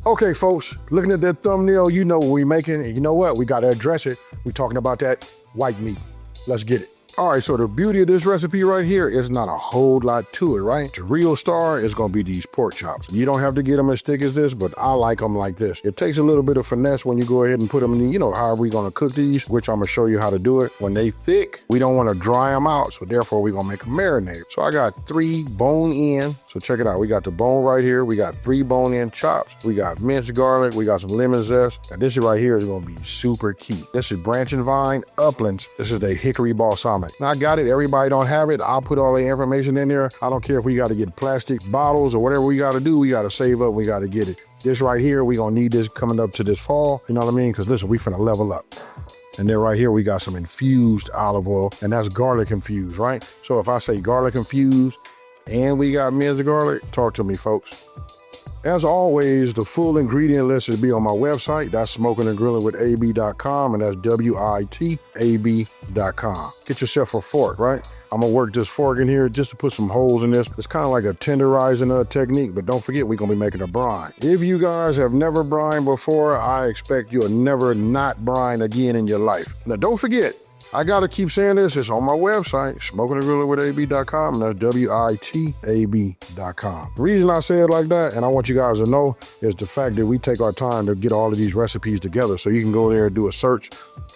Okay, folks, looking at that thumbnail, you know what we're making, and you know what? We gotta address it. We're talking about that white meat. Let's get it. All right, so the beauty of this recipe right here is not a whole lot to it, right? The real star is gonna be these pork chops. You don't have to get them as thick as this, but I like them like this. It takes a little bit of finesse when you go ahead and put them in, how are we gonna cook these, which I'm gonna show you how to do it. When they thick, we don't wanna dry them out, so therefore we're gonna make a marinade. So I got 3 bone-in, so check it out. We got the bone right here. We got 3 bone-in chops. We got minced garlic. We got some lemon zest. Now this right here is gonna be super key. This is Branch and Vine Uplands. This is the hickory balsamic. Now I got it. Everybody don't have it. I'll put all the information in there. I don't care if we got to get plastic bottles or whatever we got to do. We got to save up. We got to get it. This right here, we going to need this coming up to this fall. You know what I mean? Because listen, we finna level up. And then right here, we got some infused olive oil, and that's garlic infused, right? So if I say garlic infused and we got minced garlic, talk to me, folks. As always, the full ingredient list will be on my website. That's Smokin and Grillin with AB.com, and that's WITAB.com. Get yourself a fork, right? I'm gonna work this fork in here just to put some holes in this. It's kind of like a tenderizing technique, but don't forget, we're gonna be making a brine. If you guys have never brined before, I expect you'll never not brine again in your life. Now, don't forget, I gotta keep saying this, it's on my website, Smokin and Grillin with AB.com, and that's WITAB.com. The reason I say it like that, and I want you guys to know, is the fact that we take our time to get all of these recipes together, so you can go there and do a search,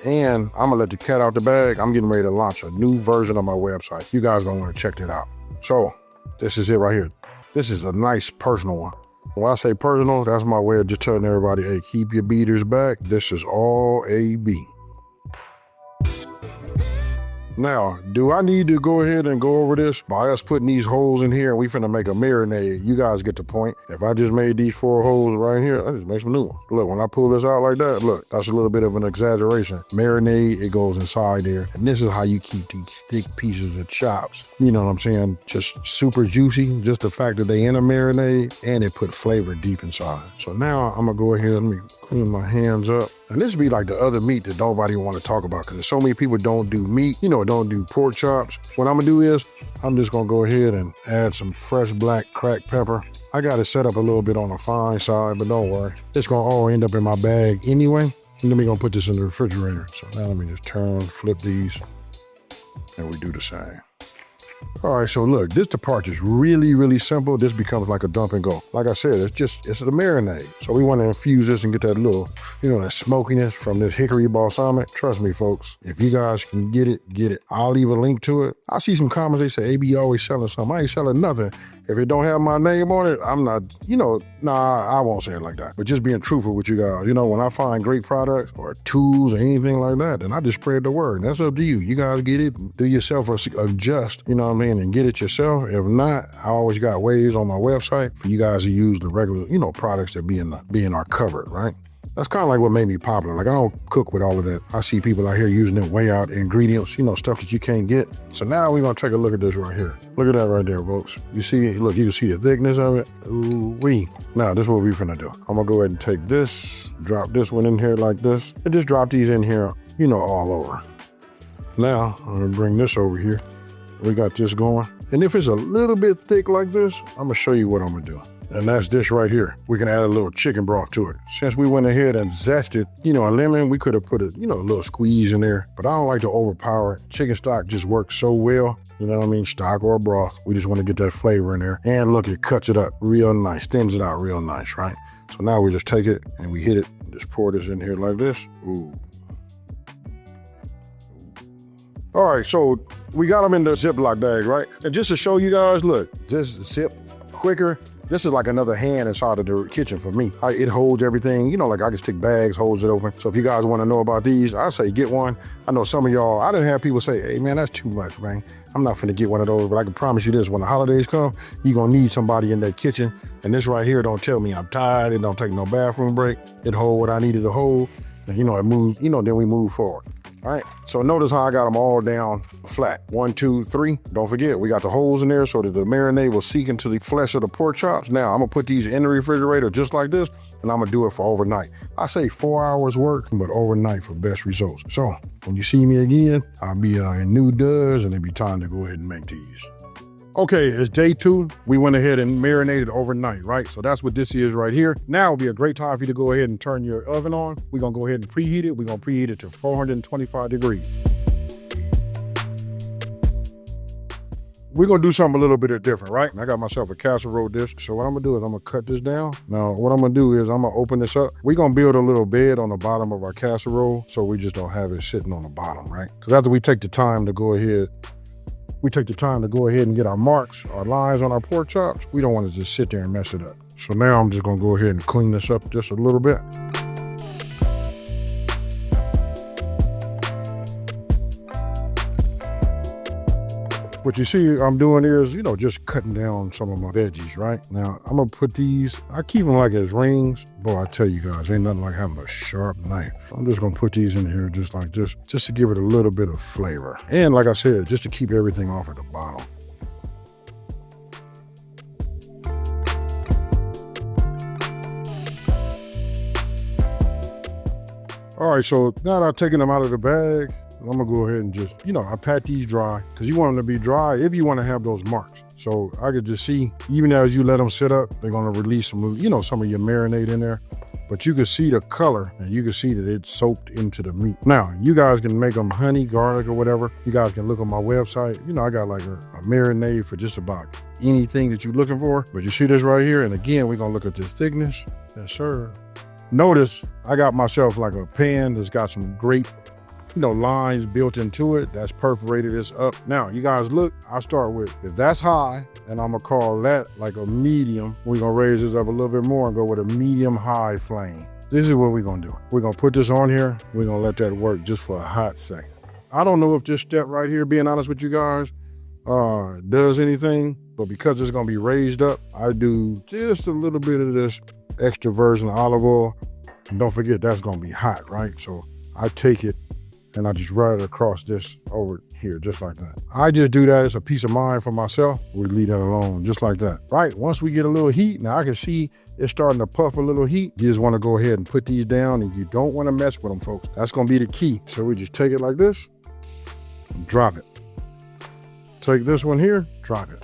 and I'm gonna let the cat out the bag. I'm getting ready to launch a new version of my website. You guys gonna wanna check that out. So, this is it right here. This is a nice personal one. When I say personal, that's my way of just telling everybody, hey, keep your beaters back. This is all AB. Now, do I need to go ahead and go over this by us putting these holes in here and we finna make a marinade? You guys get the point. If I just made these 4 holes right here, I just make some new ones. Look, when I pull this out like that, look, that's a little bit of an exaggeration. Marinade, it goes inside there. And this is how you keep these thick pieces of chops. You know what I'm saying? Just super juicy. Just the fact that they in a marinade and it put flavor deep inside. So now I'm gonna go ahead, let me clean my hands up. And this be like the other meat that nobody want to talk about, because so many people don't do meat, don't do pork chops. What I'm gonna do is, I'm just gonna go ahead and add some fresh black cracked pepper. I got it set up a little bit on the fine side, but don't worry. It's gonna all end up in my bag anyway. And then we're gonna put this in the refrigerator. So now let me just flip these, and we do the same. All right, so look, this part is really, really simple. This becomes like a dump and go. Like I said, it's the marinade. So we want to infuse this and get that little, that smokiness from this hickory balsamic. Trust me, folks, if you guys can get it, get it. I'll leave a link to it. I see some comments, they say, AB always selling something. I ain't selling nothing. If it don't have my name on it, I'm not, I won't say it like that. But just being truthful with you guys, when I find great products or tools or anything like that, then I just spread the word. And that's up to you. You guys get it, do yourself adjust, and get it yourself. If not, I always got ways on my website for you guys to use the regular, products that be in our cupboard, right? That's kind of like what made me popular. Like, I don't cook with all of that. I see people out here using it way out ingredients, stuff that you can't get. So now we're going to take a look at this right here. Look at that right there, folks. You see, look, you can see the thickness of it. Ooh-wee. Now, this is what we're finna do. I'm going to go ahead and take this, drop this one in here like this, and just drop these in here, all over. Now, I'm going to bring this over here. We got this going. And if it's a little bit thick like this, I'm going to show you what I'm going to do. And that's this right here. We can add a little chicken broth to it. Since we went ahead and zested, a lemon, we could have put a little squeeze in there, but I don't like to overpower it. Chicken stock just works so well. You know what I mean? Stock or broth. We just want to get that flavor in there. And look, it cuts it up real nice, thins it out real nice, right? So now we just take it and we hit it. Just pour this in here like this. Ooh. All right, so we got them in the Ziploc bag, right? And just to show you guys, look, just zip quicker. This is like another hand inside of the kitchen for me. It holds everything, like I can stick bags, holds it open. So if you guys want to know about these, I say get one. I know some of y'all, I didn't have people say, hey man, that's too much, man. I'm not finna get one of those, but I can promise you this, when the holidays come, you're gonna need somebody in that kitchen. And this right here don't tell me I'm tired, it don't take no bathroom break. It hold what I needed to hold. And it moves, then we move forward. All right, so notice how I got them all down flat. 1, 2, 3. Don't forget, we got the holes in there so that the marinade will seek into the flesh of the pork chops. Now, I'm gonna put these in the refrigerator just like this, and I'm gonna do it for overnight. I say 4 hours work, but overnight for best results. So, when you see me again, I'll be in new duds, and it'll be time to go ahead and make these. Okay, it's day 2. We went ahead and marinated overnight, right? So that's what this is right here. Now would be a great time for you to go ahead and turn your oven on. We're gonna go ahead and preheat it. We're gonna preheat it to 425 degrees. We're gonna do something a little bit different, right? I got myself a casserole dish. So what I'm gonna do is I'm gonna cut this down. Now, what I'm gonna do is I'm gonna open this up. We're gonna build a little bed on the bottom of our casserole so we just don't have it sitting on the bottom, right? Because after we take the time to go ahead and get our marks, our lines on our pork chops, we don't wanna just sit there and mess it up. So now I'm just gonna go ahead and clean this up just a little bit. What you see I'm doing is, just cutting down some of my veggies, right? Now, I'm gonna put these, I keep them like as rings. Boy, I tell you guys, ain't nothing like having a sharp knife. I'm just gonna put these in here just like this, just to give it a little bit of flavor. And like I said, just to keep everything off at the bottom. All right, so now that I've taken them out of the bag, I'm gonna go ahead and just, I pat these dry because you want them to be dry if you want to have those marks. So I could just see, even as you let them sit up, they're gonna release some, some of your marinade in there. But you can see the color and you can see that it's soaked into the meat. Now, you guys can make them honey, garlic, or whatever. You guys can look on my website. I got like a marinade for just about anything that you're looking for. But you see this right here? And again, we're gonna look at this thickness. Yes, sir. Notice I got myself like a pan that's got some great lines built into it. That's perforated, it's up. Now, you guys look, I start with, if that's high, and I'm gonna call that like a medium, we're gonna raise this up a little bit more and go with a medium-high flame. This is what we're gonna do. We're gonna put this on here. We're gonna let that work just for a hot second. I don't know if this step right here, being honest with you guys, does anything, but because it's gonna be raised up, I do just a little bit of this extra virgin olive oil. And don't forget, that's gonna be hot, right? So I take it and I just run it across this over here, just like that. I just do that as a peace of mind for myself. We leave that alone, just like that. Right, once we get a little heat, now I can see it's starting to puff a little heat. You just wanna go ahead and put these down, and you don't wanna mess with them, folks. That's gonna be the key. So we just take it like this, and drop it. Take this one here, drop it.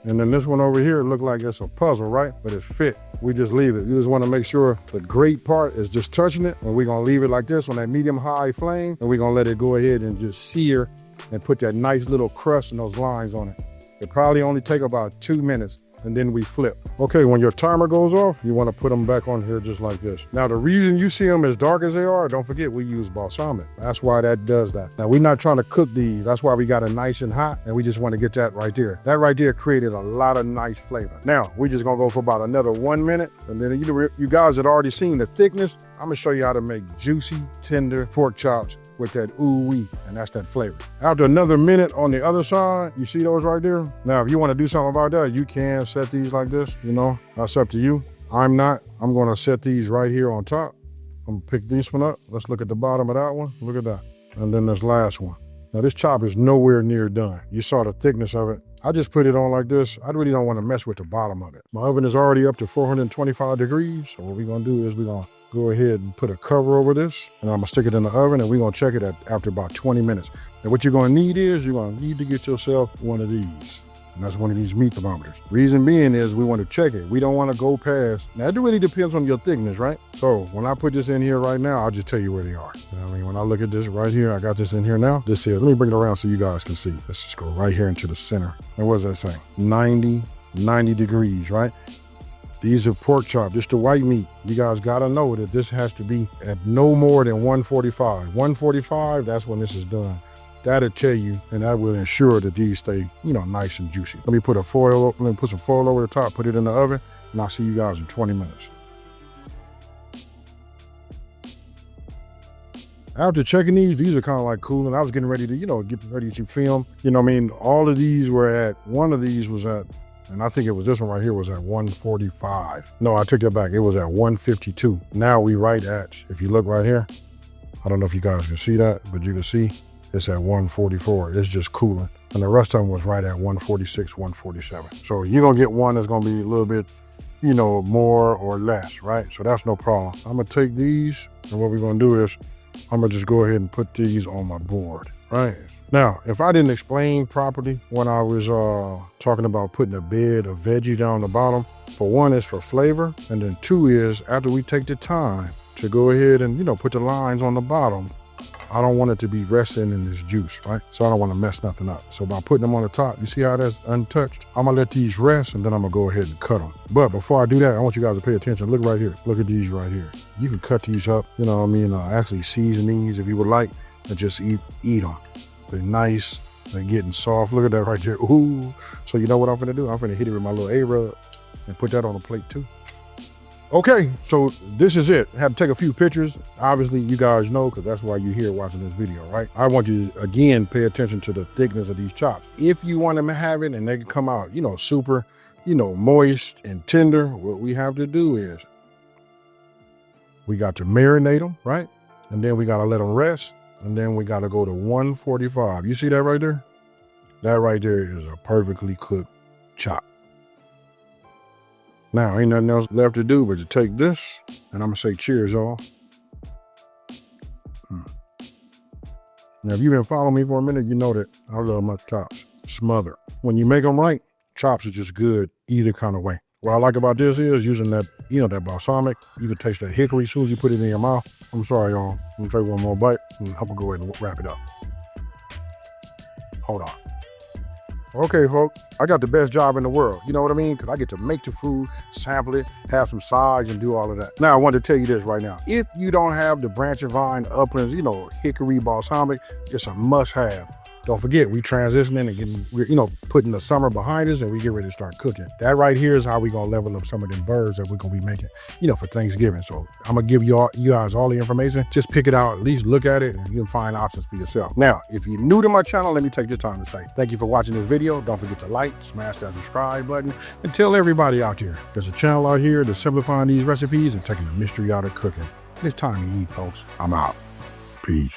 And then this one over here look like it's a puzzle, right? But it's fit. We just leave it. You just want to make sure the great part is just touching it. And we're going to leave it like this on that medium-high flame. And we're going to let it go ahead and just sear and put that nice little crust and those lines on it. It probably only take about 2 minutes. And then we flip. Okay, when your timer goes off, you want to put them back on here just like this. Now, the reason you see them as dark as they are, don't forget we use balsamic. That's why that does that. Now, we're not trying to cook these. That's why we got it nice and hot, and we just want to get that right there. That right there created a lot of nice flavor. Now, we're just going to go for about another 1 minute, and then you guys had already seen the thickness. I'm going to show you how to make juicy, tender pork chops with that ooh-wee, and that's that flavor. After another minute on the other side, you see those right there? Now, if you want to do something about that, you can set these like this, that's up to you. I'm gonna set these right here on top. I'm gonna pick this one up. Let's look at the bottom of that one. Look at that. And then this last one. Now, this chop is nowhere near done. You saw the thickness of it. I just put it on like this. I really don't want to mess with the bottom of it. My oven is already up to 425 degrees. So what we're gonna do is we're gonna go ahead and put a cover over this, and I'm gonna stick it in the oven, and we're gonna check it after about 20 minutes. And what you're gonna need is, you're gonna need to get yourself one of these. And that's one of these meat thermometers. Reason being is we want to check it. We don't want to go past. Now, it really depends on your thickness, right? So when I put this in here right now, I'll just tell you where they are. When I look at this right here, I got this in here now. This is, let me bring it around so you guys can see. Let's just go right here into the center. And what does that say? 90 degrees, right? These are pork chop, just the white meat. You guys gotta know that this has to be at no more than 145. 145, that's when this is done. That'll tell you, and that will ensure that these stay, nice and juicy. Let me put some foil over the top, put it in the oven, and I'll see you guys in 20 minutes. After checking these are kind of like cooling. I was getting ready to, get ready to film. All of these were at, one of these was at, and I think it was this one right here was at 145. No, I took that back. It was at 152. Now we right at, if you look right here, I don't know if you guys can see that, but you can see it's at 144. It's just cooling. And the rest of them was right at 146, 147. So you're gonna get one that's gonna be a little bit, more or less, right? So that's no problem. I'm gonna take these, and what we're gonna do is, I'm gonna just go ahead and put these on my board, right? Now, if I didn't explain properly when I was talking about putting a bed of veggie down the bottom, for one, it's for flavor, and then two is after we take the time to go ahead and, put the lines on the bottom, I don't want it to be resting in this juice, right? So I don't want to mess nothing up. So by putting them on the top, you see how that's untouched? I'm gonna let these rest and then I'm gonna go ahead and cut them. But before I do that, I want you guys to pay attention. Look right here. Look at these right here. You can cut these up, actually season these if you would like, and just eat them. They're nice, they're getting soft. Look at that right there. Ooh. So you know what I'm gonna do? I'm gonna hit it with my little A-rub and put that on the plate too. Okay, so this is it. I had to take a few pictures. Obviously, you guys know, because that's why you're here watching this video, right? I want you to, again, pay attention to the thickness of these chops. If you want them to have it and they can come out, super, moist and tender, what we have to do is we got to marinate them, right? And then we got to let them rest. And then we got to go to 145. You see that right there? That right there is a perfectly cooked chop. Now, ain't nothing else left to do but to take this, and I'm gonna say cheers, y'all. Now, if you've been following me for a minute, you know that I love my chops smothered. When you make them right, chops are just good either kind of way. What I like about this is using that, that balsamic. You can taste that hickory as soon as you put it in your mouth. I'm sorry, y'all. I'm gonna take one more bite, and I'm gonna go ahead and wrap it up. Hold on. Okay, folks, I got the best job in the world. You know what I mean? Because I get to make the food, sample it, have some sides, and do all of that. Now, I want to tell you this right now. If you don't have the branch and vine, uplands, hickory, balsamic, it's a must-have. Don't forget, we transitioning and we're putting the summer behind us and we get ready to start cooking. That right here is how we gonna level up some of them birds that we're gonna be making, for Thanksgiving. So I'm gonna give you guys all the information. Just pick it out, at least look at it, and you can find options for yourself. Now, if you're new to my channel, let me take the time to say thank you for watching this video. Don't forget to like, smash that subscribe button, and tell everybody out there there's a channel out here that's simplifying these recipes and taking the mystery out of cooking. It's time to eat, folks. I'm out. Peace.